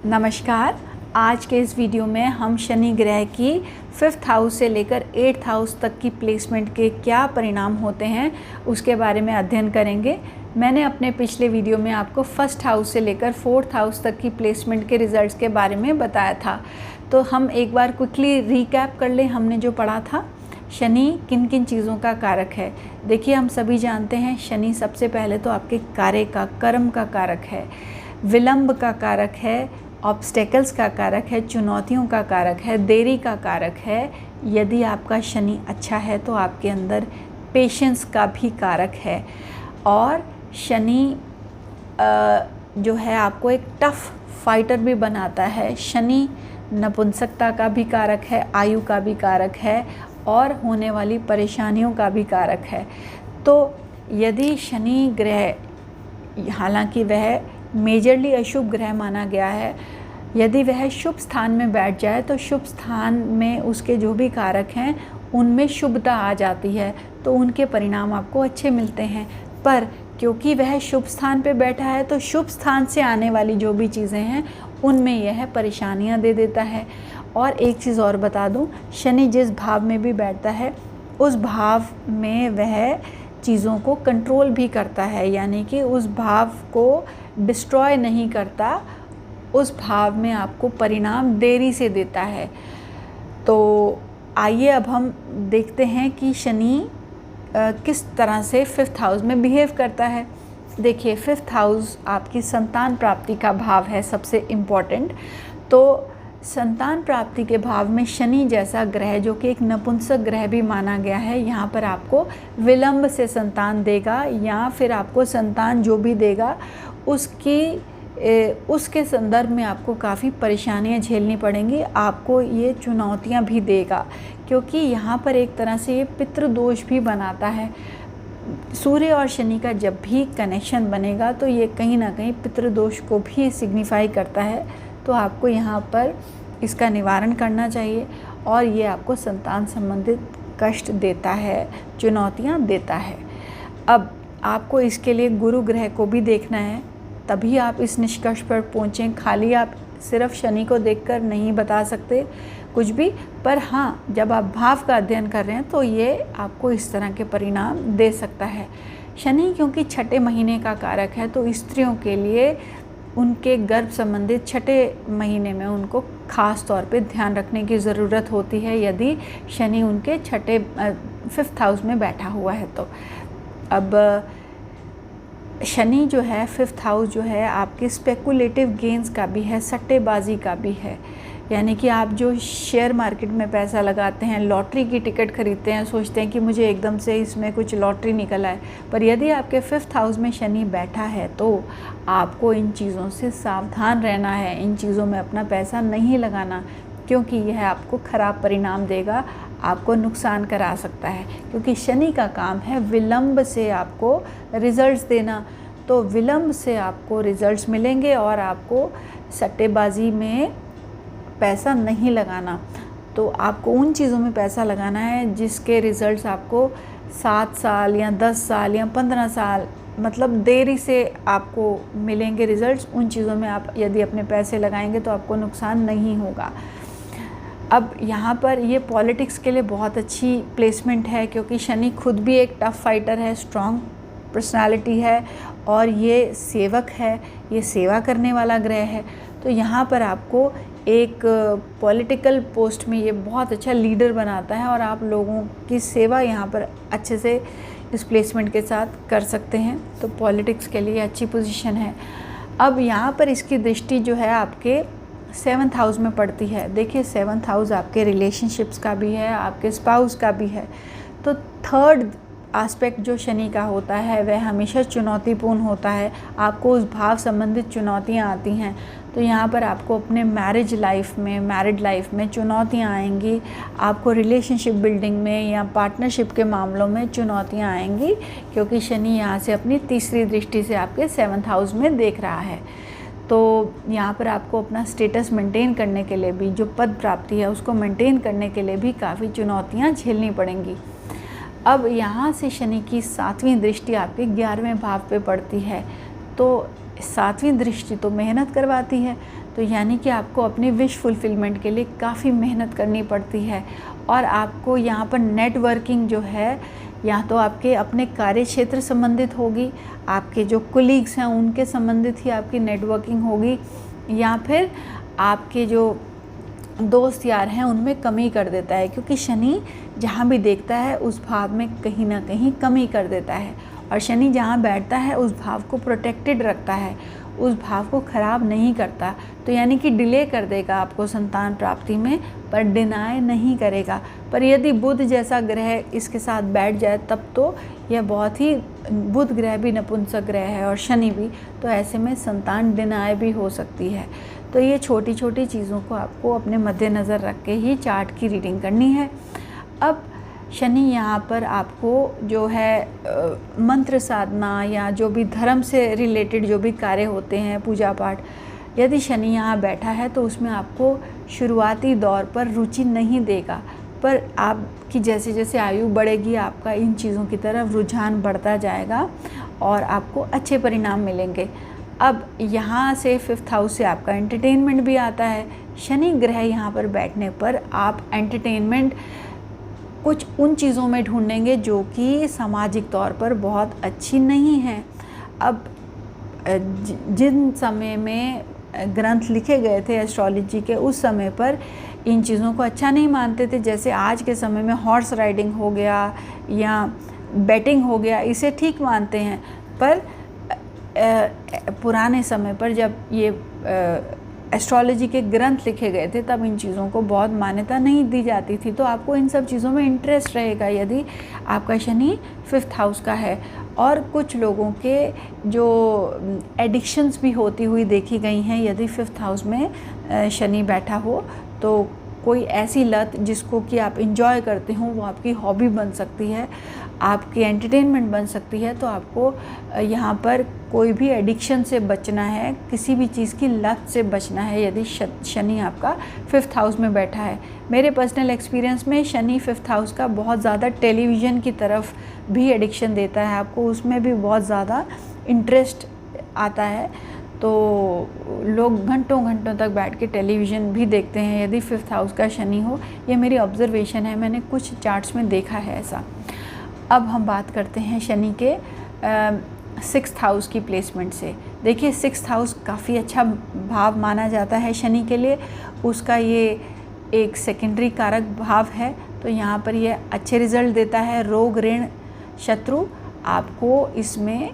नमस्कार। आज के इस वीडियो में हम शनि ग्रह की 5th हाउस से लेकर 8th हाउस तक की प्लेसमेंट के क्या परिणाम होते हैं उसके बारे में अध्ययन करेंगे। मैंने अपने पिछले वीडियो में आपको 1st हाउस से लेकर 4th हाउस तक की प्लेसमेंट के रिजल्ट्स के बारे में बताया था। तो हम एक बार क्विकली रिकैप कर लें हमने जो पढ़ा था। शनि किन किन चीज़ों का कारक है। देखिए, हम सभी जानते हैं शनि सबसे पहले तो आपके कार्य का, कर्म का कारक है, विलंब का कारक है, ऑब्स्टेकल्स का कारक है, चुनौतियों का कारक है, देरी का कारक है। यदि आपका शनि अच्छा है तो आपके अंदर पेशेंस का भी कारक है। और शनि जो है आपको एक टफ फाइटर भी बनाता है। शनि नपुंसकता का भी कारक है, आयु का भी कारक है और होने वाली परेशानियों का भी कारक है। तो यदि शनि ग्रह, हालांकि वह मेजरली अशुभ ग्रह माना गया है, यदि वह शुभ स्थान में बैठ जाए तो शुभ स्थान में उसके जो भी कारक हैं उनमें शुभता आ जाती है, तो उनके परिणाम आपको अच्छे मिलते हैं। पर क्योंकि वह शुभ स्थान पे बैठा है तो शुभ स्थान से आने वाली जो भी चीज़ें हैं उनमें यह परेशानियां दे देता है। और एक चीज़ और बता दूं, शनि जिस भाव में भी बैठता है उस भाव में वह चीज़ों को कंट्रोल भी करता है, यानी कि उस भाव को डिस्ट्रॉय नहीं करता, उस भाव में आपको परिणाम देरी से देता है। तो आइए अब हम देखते हैं कि शनि किस तरह से 5th हाउस में बिहेव करता है। देखिए, 5th हाउस आपकी संतान प्राप्ति का भाव है, सबसे इम्पॉर्टेंट। तो संतान प्राप्ति के भाव में शनि जैसा ग्रह, जो कि एक नपुंसक ग्रह भी माना गया है, यहाँ पर आपको विलंब से संतान देगा, या फिर आपको संतान जो भी देगा उसके संदर्भ में आपको काफ़ी परेशानियाँ झेलनी पड़ेंगी, आपको ये चुनौतियाँ भी देगा, क्योंकि यहाँ पर एक तरह से ये पितृदोष भी बनाता है। सूर्य और शनि का जब भी कनेक्शन बनेगा तो ये कहीं ना कहीं पितृदोष को भी सिग्निफाई करता है। तो आपको यहाँ पर इसका निवारण करना चाहिए, और ये आपको संतान संबंधित कष्ट देता है, चुनौतियाँ देता है। अब आपको इसके लिए गुरु ग्रह को भी देखना है, तभी आप इस निष्कर्ष पर पहुँचें। खाली आप सिर्फ शनि को देखकर नहीं बता सकते कुछ भी, पर हाँ, जब आप भाव का अध्ययन कर रहे हैं तो ये आपको इस तरह के परिणाम दे सकता है। शनि क्योंकि 6ठे महीने का कारक है, तो स्त्रियों के लिए उनके गर्भ संबंधित 6ठे महीने में उनको ख़ास तौर पे ध्यान रखने की ज़रूरत होती है, यदि शनि उनके 5th हाउस में बैठा हुआ है तो। अब शनि जो है 5th हाउस जो है आपके स्पेकुलेटिव गेंस का भी है, सट्टेबाजी का भी है। यानी कि आप जो शेयर मार्केट में पैसा लगाते हैं, लॉटरी की टिकट खरीदते हैं, सोचते हैं कि मुझे एकदम से इसमें कुछ लॉटरी निकल आए, पर यदि आपके 5th हाउस में शनि बैठा है तो आपको इन चीज़ों से सावधान रहना है, इन चीज़ों में अपना पैसा नहीं लगाना, क्योंकि यह आपको ख़राब परिणाम देगा, आपको नुकसान करा सकता है। क्योंकि शनि का काम है विलंब से आपको रिज़ल्ट्स देना, तो विलंब से आपको रिज़ल्ट्स मिलेंगे और आपको सट्टेबाजी में पैसा नहीं लगाना। तो आपको उन चीज़ों में पैसा लगाना है जिसके रिज़ल्ट्स आपको 7 साल या 10 साल या 15 साल, मतलब देरी से आपको मिलेंगे रिज़ल्ट्स। उन चीज़ों में आप यदि अपने पैसे लगाएंगे तो आपको नुकसान नहीं होगा। अब यहाँ पर ये पॉलिटिक्स के लिए बहुत अच्छी प्लेसमेंट है, क्योंकि शनि खुद भी एक टफ फाइटर है, स्ट्रॉन्ग पर्सनालिटी है, और ये सेवक है, ये सेवा करने वाला ग्रह है। तो यहाँ पर आपको एक पॉलिटिकल पोस्ट में ये बहुत अच्छा लीडर बनाता है, और आप लोगों की सेवा यहाँ पर अच्छे से इस प्लेसमेंट के साथ कर सकते हैं। तो पॉलिटिक्स के लिए अच्छी पोजीशन है। अब यहाँ पर इसकी दृष्टि जो है आपके 7th हाउस में पड़ती है। देखिए, 7th हाउस आपके रिलेशनशिप्स का भी है, आपके स्पाउस का भी है। तो 3rd एस्पेक्ट जो शनि का होता है वह हमेशा चुनौतीपूर्ण होता है, आपको उस भाव संबंधित चुनौतियाँ आती हैं। तो यहाँ पर आपको अपने मैरिड लाइफ में चुनौतियाँ आएंगी, आपको रिलेशनशिप बिल्डिंग में या पार्टनरशिप के मामलों में चुनौतियाँ आएंगी, क्योंकि शनि यहाँ से अपनी तीसरी दृष्टि से आपके 7th हाउस में देख रहा है। तो यहाँ पर आपको अपना स्टेटस मेंटेन करने के लिए भी, जो पद प्राप्ति है उसको मेंटेन करने के लिए भी काफ़ी चुनौतियाँ झेलनी पड़ेंगी। अब यहाँ से शनि की 7वीं दृष्टि आपके 11वें भाव पे पड़ती है, तो 7वीं दृष्टि तो मेहनत करवाती है, तो यानी कि आपको अपनी विश फुलफिलमेंट के लिए काफ़ी मेहनत करनी पड़ती है। और आपको यहाँ पर नेटवर्किंग जो है, या तो आपके अपने कार्य क्षेत्र संबंधित होगी, आपके जो कोलीग्स हैं उनके संबंधित ही आपकी नेटवर्किंग होगी, या फिर आपके जो दोस्त यार हैं उनमें कमी कर देता है, क्योंकि शनि जहाँ भी देखता है उस भाव में कहीं ना कहीं कमी कर देता है। और शनि जहाँ बैठता है उस भाव को प्रोटेक्टेड रखता है, उस भाव को ख़राब नहीं करता। तो यानी कि डिले कर देगा आपको संतान प्राप्ति में, पर डिनाय नहीं करेगा। पर यदि बुध जैसा ग्रह इसके साथ बैठ जाए तब तो यह बहुत ही, बुध ग्रह भी नपुंसक ग्रह है और शनि भी, तो ऐसे में संतान डिनाय भी हो सकती है। तो ये छोटी छोटी चीज़ों को आपको अपने मद्देनज़र रख के ही चार्ट की रीडिंग करनी है। अब शनि यहाँ पर आपको जो है मंत्र साधना या जो भी धर्म से रिलेटेड जो भी कार्य होते हैं, पूजा पाठ, यदि शनि यहाँ बैठा है तो उसमें आपको शुरुआती दौर पर रुचि नहीं देगा, पर आपकी जैसे जैसे आयु बढ़ेगी आपका इन चीज़ों की तरफ रुझान बढ़ता जाएगा और आपको अच्छे परिणाम मिलेंगे। अब यहाँ से 5th हाउस से आपका एंटरटेनमेंट भी आता है। शनि ग्रह यहाँ पर बैठने पर आप एंटरटेनमेंट कुछ उन चीज़ों में ढूंढेंगे जो कि सामाजिक तौर पर बहुत अच्छी नहीं है। अब जिन समय में ग्रंथ लिखे गए थे एस्ट्रोलॉजी के, उस समय पर इन चीज़ों को अच्छा नहीं मानते थे। जैसे आज के समय में हॉर्स राइडिंग हो गया या बैटिंग हो गया, इसे ठीक मानते हैं, पर पुराने समय पर जब ये एस्ट्रोलॉजी के ग्रंथ लिखे गए थे तब इन चीज़ों को बहुत मान्यता नहीं दी जाती थी। तो आपको इन सब चीज़ों में इंटरेस्ट रहेगा यदि आपका शनि 5th हाउस का है। और कुछ लोगों के जो एडिक्शंस भी होती हुई देखी गई हैं, यदि 5th हाउस में शनि बैठा हो तो कोई ऐसी लत जिसको कि आप इंजॉय करते हो वो आपकी हॉबी बन सकती है, आपकी एंटरटेनमेंट बन सकती है। तो आपको यहाँ पर कोई भी एडिक्शन से बचना है, किसी भी चीज़ की लत से बचना है यदि शनि आपका 5th हाउस में बैठा है। मेरे पर्सनल एक्सपीरियंस में शनि 5th हाउस का बहुत ज़्यादा टेलीविज़न की तरफ भी एडिक्शन देता है, आपको उसमें भी बहुत ज़्यादा इंटरेस्ट आता है। तो लोग घंटों घंटों तक बैठ के टेलीविज़न भी देखते हैं यदि 5th हाउस का शनि हो। ये मेरी ऑब्जर्वेशन है, मैंने कुछ चार्ट्स में देखा है ऐसा। अब हम बात करते हैं शनि के 6th हाउस की प्लेसमेंट से। देखिए 6th हाउस काफ़ी अच्छा भाव माना जाता है शनि के लिए, उसका ये एक सेकेंडरी कारक भाव है। तो यहाँ पर ये अच्छे रिजल्ट देता है। रोग, ऋण, शत्रु, आपको इसमें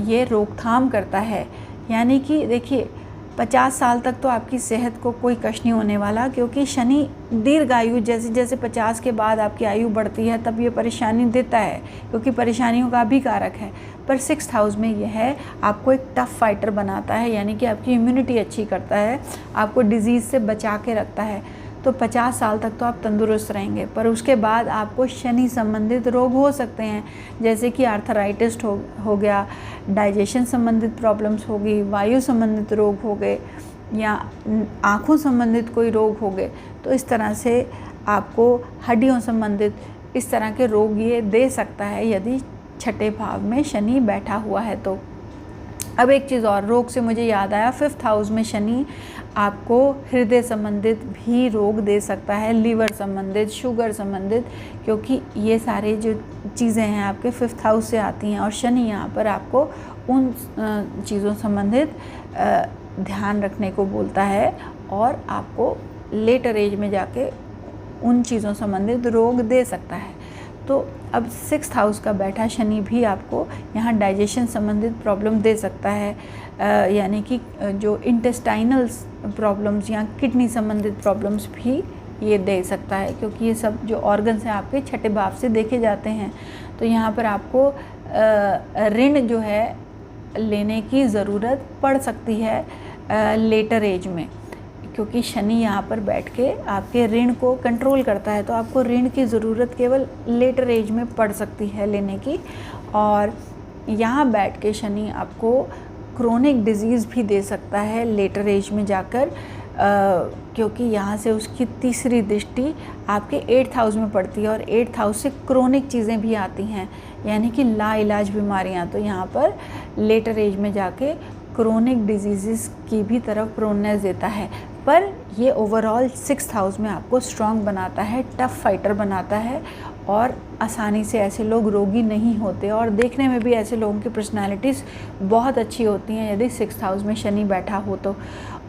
ये रोकथाम करता है। यानी कि देखिए 50 साल तक तो आपकी सेहत को कोई कष्ट नहीं होने वाला, क्योंकि शनि दीर्घायु, जैसे जैसे 50 के बाद आपकी आयु बढ़ती है तब ये परेशानी देता है, क्योंकि परेशानियों का भी कारक है। पर 6th हाउस में यह है आपको एक टफ़ फाइटर बनाता है, यानी कि आपकी इम्यूनिटी अच्छी करता है, आपको डिजीज़ से बचा के रखता है। तो 50 साल तक तो आप तंदुरुस्त रहेंगे, पर उसके बाद आपको शनि संबंधित रोग हो सकते हैं, जैसे कि आर्थराइटिस हो गया, डाइजेशन संबंधित प्रॉब्लम्स होगी, वायु संबंधित रोग हो गए, या आँखों संबंधित कोई रोग हो गए। तो इस तरह से आपको हड्डियों संबंधित इस तरह के रोग ये दे सकता है यदि 6ठे भाव में शनि बैठा हुआ है तो। अब एक चीज़ और, रोग से मुझे याद आया, 5th हाउस में शनि आपको हृदय संबंधित भी रोग दे सकता है, लीवर संबंधित, शुगर संबंधित, क्योंकि ये सारे जो चीज़ें हैं आपके 5th हाउस से आती हैं। और शनि यहाँ पर आपको उन चीज़ों संबंधित ध्यान रखने को बोलता है और आपको लेटर एज में जाके उन चीज़ों संबंधित रोग दे सकता है। तो अब 6th हाउस का बैठा शनि भी आपको यहाँ डाइजेशन संबंधित प्रॉब्लम दे सकता है, यानी कि जो इंटेस्टाइनल प्रॉब्लम्स या किडनी संबंधित प्रॉब्लम्स भी ये दे सकता है, क्योंकि ये सब जो ऑर्गन्स हैं आपके 6ठे भाव से देखे जाते हैं। तो यहाँ पर आपको ऋण जो है लेने की ज़रूरत पड़ सकती है लेटर एज में, क्योंकि शनि यहाँ पर बैठ के आपके ऋण को कंट्रोल करता है। तो आपको ऋण की ज़रूरत केवल लेटर एज में पड़ सकती है लेने की। और यहाँ बैठ के शनि आपको क्रोनिक डिजीज़ भी दे सकता है लेटर एज में जाकर, क्योंकि यहाँ से उसकी तीसरी दृष्टि आपके 8th हाउस में पड़ती है और 8th हाउस से क्रोनिक चीज़ें भी आती हैं, यानी कि लाइलाज बीमारियाँ। तो यहाँ पर लेटर एज में जाके क्रोनिक डिजीज़ की भी तरफ प्रोननेस देता है। पर ये ओवरऑल 6th हाउस में आपको स्ट्रॉन्ग बनाता है, टफ़ फाइटर बनाता है और आसानी से ऐसे लोग रोगी नहीं होते और देखने में भी ऐसे लोगों की पर्सनालिटीज़ बहुत अच्छी होती हैं यदि 6th हाउस में शनि बैठा हो तो।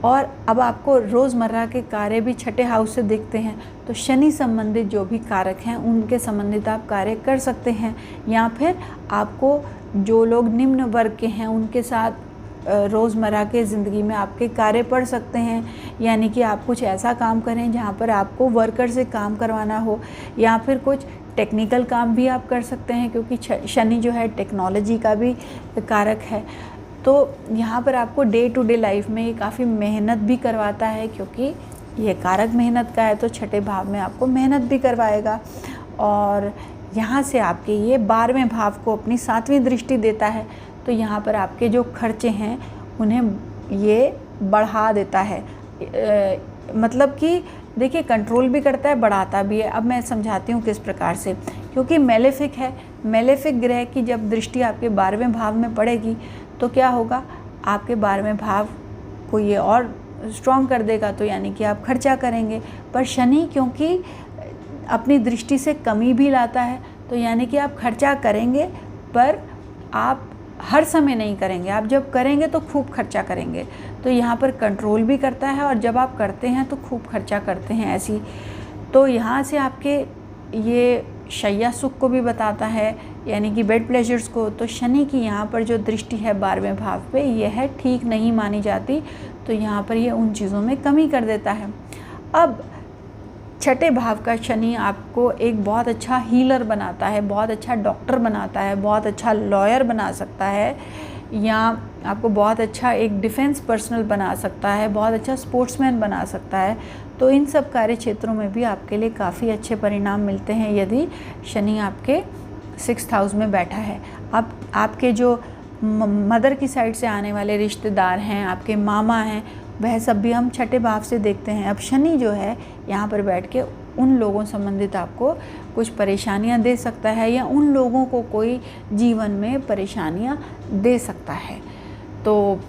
और अब आपको रोज़मर्रा के कार्य भी 6ठे हाउस से दिखते हैं, तो शनि संबंधित जो भी कारक हैं उनके संबंधित आप कार्य कर सकते हैं, या फिर आपको जो लोग निम्न वर्ग के हैं उनके साथ रोज़मर्रा के ज़िंदगी में आपके कार्य पड़ सकते हैं। यानी कि आप कुछ ऐसा काम करें जहाँ पर आपको वर्कर से काम करवाना हो, या फिर कुछ टेक्निकल काम भी आप कर सकते हैं, क्योंकि शनि जो है टेक्नोलॉजी का भी कारक है। तो यहाँ पर आपको डे टू डे लाइफ में ये काफ़ी मेहनत भी करवाता है, क्योंकि ये कारक मेहनत का है, तो 6ठे भाव में आपको मेहनत भी करवाएगा। और यहाँ से आपके ये 12वें भाव को अपनी 7वीं दृष्टि देता है, तो यहाँ पर आपके जो खर्चे हैं उन्हें ये बढ़ा देता है। मतलब कि देखिए कंट्रोल भी करता है, बढ़ाता भी है। अब मैं समझाती हूँ किस प्रकार से, क्योंकि मेलेफिक है। मेलेफिक ग्रह की जब दृष्टि आपके 12वें भाव में पड़ेगी तो क्या होगा, आपके 12वें भाव को ये और स्ट्रॉन्ग कर देगा, तो यानी कि आप खर्चा करेंगे। पर शनि क्योंकि अपनी दृष्टि से कमी भी लाता है, तो यानी कि आप खर्चा करेंगे, पर आप हर समय नहीं करेंगे। आप जब करेंगे तो खूब खर्चा करेंगे, तो यहाँ पर कंट्रोल भी करता है, और जब आप करते हैं तो खूब खर्चा करते हैं ऐसी। तो यहाँ से आपके ये शैया सुख को भी बताता है, यानी कि बेड प्लेजर्स को। तो शनि की यहाँ पर जो दृष्टि है 12वें भाव पे, यह ठीक नहीं मानी जाती, तो यहाँ पर ये उन चीज़ों में कमी कर देता है। अब 6ठे भाव का शनि आपको एक बहुत अच्छा हीलर बनाता है, बहुत अच्छा डॉक्टर बनाता है, बहुत अच्छा लॉयर बना सकता है, या आपको बहुत अच्छा एक डिफेंस पर्सनल बना सकता है, बहुत अच्छा स्पोर्ट्समैन बना सकता है। तो इन सब कार्य क्षेत्रों में भी आपके लिए काफ़ी अच्छे परिणाम मिलते हैं यदि शनि आपके 6th हाउस में बैठा है। अब आपके जो मदर की साइड से आने वाले रिश्तेदार हैं, आपके मामा हैं, वह सब भी हम 6ठे भाव से देखते हैं। अब शनि जो है यहाँ पर बैठ के उन लोगों संबंधित आपको कुछ परेशानियाँ दे सकता है, या उन लोगों को कोई जीवन में परेशानियाँ दे सकता है। तो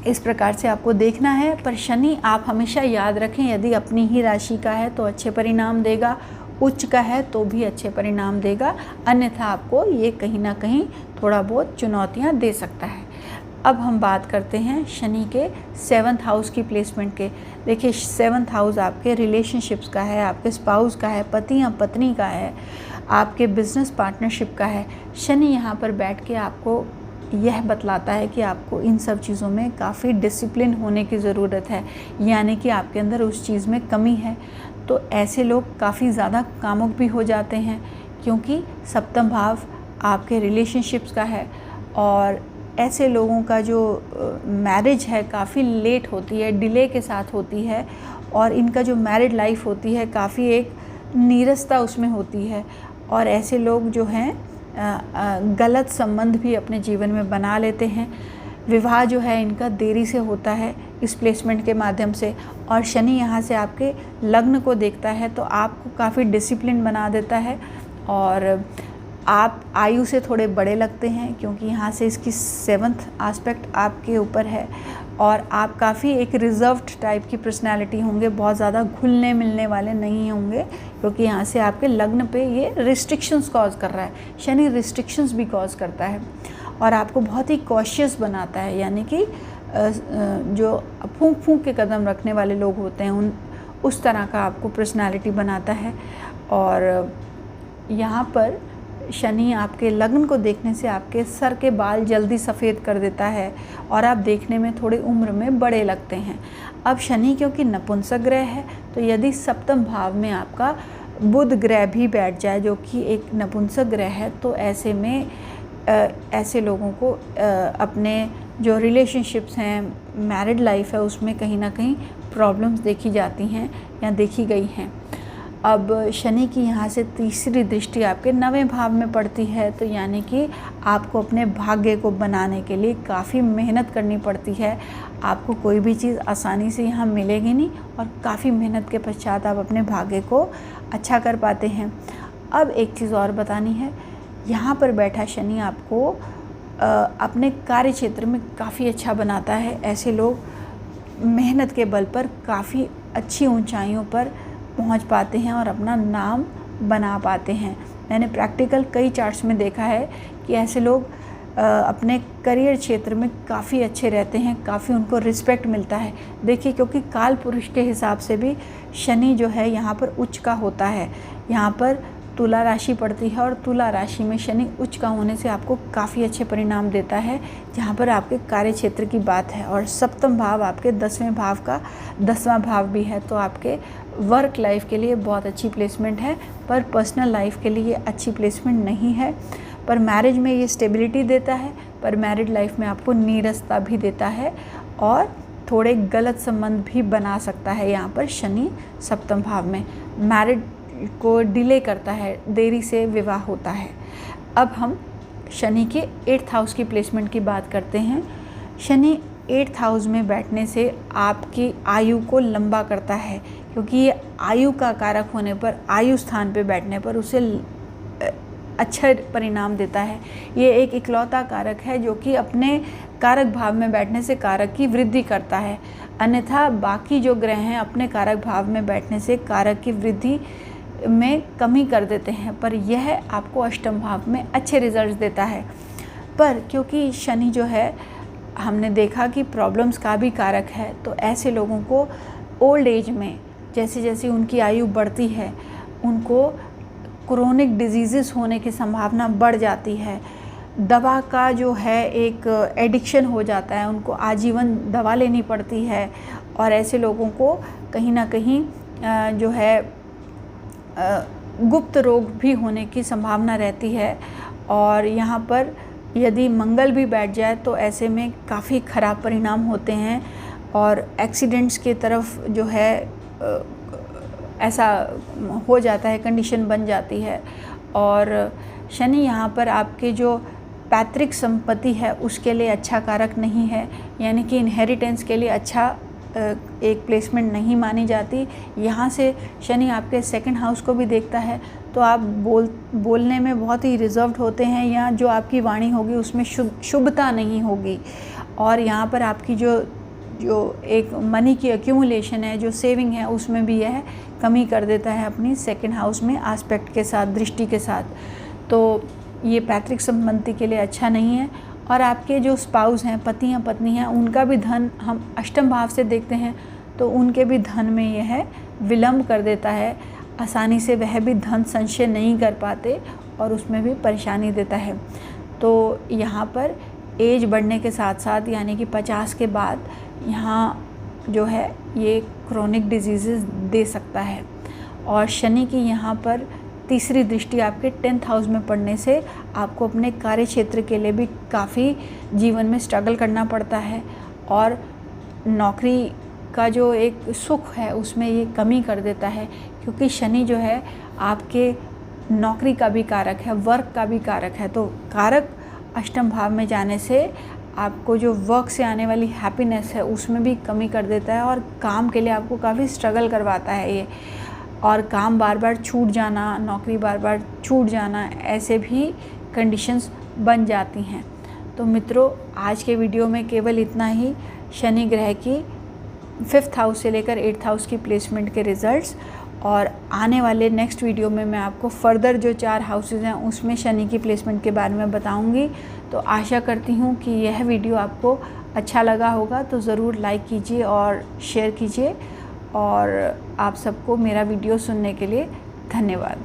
इस प्रकार से आपको देखना है। पर शनि आप हमेशा याद रखें, यदि अपनी ही राशि का है तो अच्छे परिणाम देगा, उच्च का है तो भी अच्छे परिणाम देगा, अन्यथा आपको ये कहीं ना कहीं थोड़ा बहुत चुनौतियाँ दे सकता है। अब हम बात करते हैं शनि के 7th हाउस की प्लेसमेंट के। देखिए 7th हाउस आपके रिलेशनशिप्स का है, आपके स्पाउस का है, पति या पत्नी का है, आपके बिजनेस पार्टनरशिप का है। शनि यहाँ पर बैठ के आपको यह बतलाता है कि आपको इन सब चीज़ों में काफ़ी डिसिप्लिन होने की ज़रूरत है, यानी कि आपके अंदर उस चीज़ में कमी है। तो ऐसे लोग काफ़ी ज़्यादा कामुक भी हो जाते हैं, क्योंकि 7वां भाव आपके रिलेशनशिप्स का है, और ऐसे लोगों का जो मैरिज है काफ़ी लेट होती है, डिले के साथ होती है, और इनका जो मैरिड लाइफ होती है काफ़ी एक नीरसता उसमें होती है। और ऐसे लोग जो हैं गलत संबंध भी अपने जीवन में बना लेते हैं। विवाह जो है इनका देरी से होता है इस प्लेसमेंट के माध्यम से, और शनि यहाँ से आपके लग्न को देखता है, तो आपको काफ़ी डिसिप्लिन बना देता है, और आप आयु से थोड़े बड़े लगते हैं, क्योंकि यहाँ से इसकी 7th एस्पेक्ट आपके ऊपर है, और आप काफ़ी एक रिजर्व्ड टाइप की पर्सनैलिटी होंगे, बहुत ज़्यादा घुलने मिलने वाले नहीं होंगे, क्योंकि यहाँ से आपके लग्न पे ये रिस्ट्रिक्शंस कॉज कर रहा है। शनि रिस्ट्रिक्शंस भी कॉज करता है, और आपको बहुत ही कॉशियस बनाता है, यानी कि जो फूंक फूंक के कदम रखने वाले लोग होते हैं उस तरह का आपको पर्सनैलिटी बनाता है। और यहाँ पर शनि आपके लग्न को देखने से आपके सर के बाल जल्दी सफ़ेद कर देता है, और आप देखने में थोड़ी उम्र में बड़े लगते हैं। अब शनि क्योंकि नपुंसक ग्रह है, तो यदि 7वें भाव में आपका बुध ग्रह भी बैठ जाए, जो कि एक नपुंसक ग्रह है, तो ऐसे में ऐसे लोगों को अपने जो रिलेशनशिप्स हैं, मैरिड लाइफ है, उसमें कहीं ना कहीं प्रॉब्लम्स देखी जाती हैं या देखी गई हैं। अब शनि की यहाँ से तीसरी दृष्टि आपके 9वें भाव में पड़ती है, तो यानी कि आपको अपने भाग्य को बनाने के लिए काफ़ी मेहनत करनी पड़ती है। आपको कोई भी चीज़ आसानी से यहाँ मिलेगी नहीं, और काफ़ी मेहनत के पश्चात आप अपने भाग्य को अच्छा कर पाते हैं। अब एक चीज़ और बतानी है, यहाँ पर बैठा शनि आपको अपने कार्य क्षेत्र में काफ़ी अच्छा बनाता है। ऐसे लोग मेहनत के बल पर काफ़ी अच्छी ऊंचाइयों पर पहुंच पाते हैं और अपना नाम बना पाते हैं। मैंने प्रैक्टिकल कई चार्ट्स में देखा है कि ऐसे लोग अपने करियर क्षेत्र में काफ़ी अच्छे रहते हैं, काफ़ी उनको रिस्पेक्ट मिलता है। देखिए, क्योंकि काल पुरुष के हिसाब से भी शनि जो है यहाँ पर उच्च का होता है। यहाँ पर तुला राशि पड़ती है और तुला राशि में शनि उच्च का होने से आपको काफ़ी अच्छे परिणाम देता है, जहाँ पर आपके कार्य क्षेत्र की बात है। और सप्तम भाव आपके 10वें भाव का 10वां भाव भी है, तो आपके वर्क लाइफ के लिए बहुत अच्छी प्लेसमेंट है, पर पर्सनल लाइफ के लिए अच्छी प्लेसमेंट नहीं है। पर मैरिज में ये स्टेबिलिटी देता है, पर मैरिड लाइफ में आपको नीरसता भी देता है और थोड़े गलत संबंध भी बना सकता है। यहाँ पर शनि सप्तम भाव में मैरिड को डिले करता है, देरी से विवाह होता है। अब हम शनि के 8th हाउस की प्लेसमेंट की बात करते हैं। शनि 8th हाउस में बैठने से आपकी आयु को लंबा करता है, क्योंकि ये आयु का कारक होने पर, आयु स्थान पे बैठने पर उसे अच्छा परिणाम देता है। ये एक इकलौता कारक है जो कि अपने कारक भाव में बैठने से कारक की वृद्धि करता है। अन्यथा बाकी जो ग्रह हैं अपने कारक भाव में बैठने से कारक की वृद्धि में कमी कर देते हैं, पर यह आपको अष्टम भाव में अच्छे रिजल्ट्स देता है। पर क्योंकि शनि जो है, हमने देखा कि प्रॉब्लम्स का भी कारक है, तो ऐसे लोगों को ओल्ड एज में जैसे जैसे उनकी आयु बढ़ती है, उनको क्रोनिक डिजीज़ेस होने की संभावना बढ़ जाती है। दवा का जो है एक एडिक्शन हो जाता है, उनको आजीवन दवा लेनी पड़ती है और ऐसे लोगों को कहीं ना कहीं जो है गुप्त रोग भी होने की संभावना रहती है। और यहाँ पर यदि मंगल भी बैठ जाए तो ऐसे में काफ़ी ख़राब परिणाम होते हैं और एक्सीडेंट्स की तरफ जो है ऐसा हो जाता है, कंडीशन बन जाती है। और शनि यहाँ पर आपके जो पैतृक संपत्ति है उसके लिए अच्छा कारक नहीं है, यानी कि इनहेरिटेंस के लिए अच्छा एक प्लेसमेंट नहीं मानी जाती। यहाँ से शनि आपके 2nd हाउस को भी देखता है, तो आप बोलने में बहुत ही रिजर्व्ड होते हैं, या जो आपकी वाणी होगी उसमें शुभता नहीं होगी। और यहाँ पर आपकी जो एक मनी की एक्यूमुलेशन है, जो सेविंग है, उसमें भी यह कमी कर देता है अपनी 2nd हाउस में एस्पेक्ट के साथ, दृष्टि के साथ। तो ये पैतृक संपत्ति के लिए अच्छा नहीं है। और आपके जो स्पाउस हैं, पति या पत्नी हैं, उनका भी धन हम अष्टम भाव से देखते हैं, तो उनके भी धन में यह विलंब कर देता है। आसानी से वह भी धन संचय नहीं कर पाते और उसमें भी परेशानी देता है। तो यहाँ पर एज बढ़ने के साथ साथ, यानी कि 50 के बाद यहाँ जो है ये क्रोनिक डिजीज़ेस दे सकता है। और शनि की यहाँ पर तीसरी दृष्टि आपके 10th हाउस में पड़ने से आपको अपने कार्य क्षेत्र के लिए भी काफ़ी जीवन में स्ट्रगल करना पड़ता है और नौकरी का जो एक सुख है उसमें ये कमी कर देता है, क्योंकि शनि जो है आपके नौकरी का भी कारक है, वर्क का भी कारक है। तो कारक अष्टम भाव में जाने से आपको जो वर्क से आने वाली हैप्पीनेस है उसमें भी कमी कर देता है और काम के लिए आपको काफ़ी स्ट्रगल करवाता है ये। और काम बार बार छूट जाना, नौकरी बार बार छूट जाना, ऐसे भी कंडीशंस बन जाती हैं। तो मित्रों, आज के वीडियो में केवल इतना ही शनि ग्रह की 5th हाउस से लेकर 8th हाउस की प्लेसमेंट के रिज़ल्ट्स, और आने वाले नेक्स्ट वीडियो में मैं आपको फर्दर जो 4 हाउसेज हैं उसमें शनि की प्लेसमेंट के बारे में बताऊंगी। तो आशा करती हूँ कि यह वीडियो आपको अच्छा लगा होगा, तो ज़रूर लाइक कीजिए और शेयर कीजिए। और आप सबको मेरा वीडियो सुनने के लिए धन्यवाद।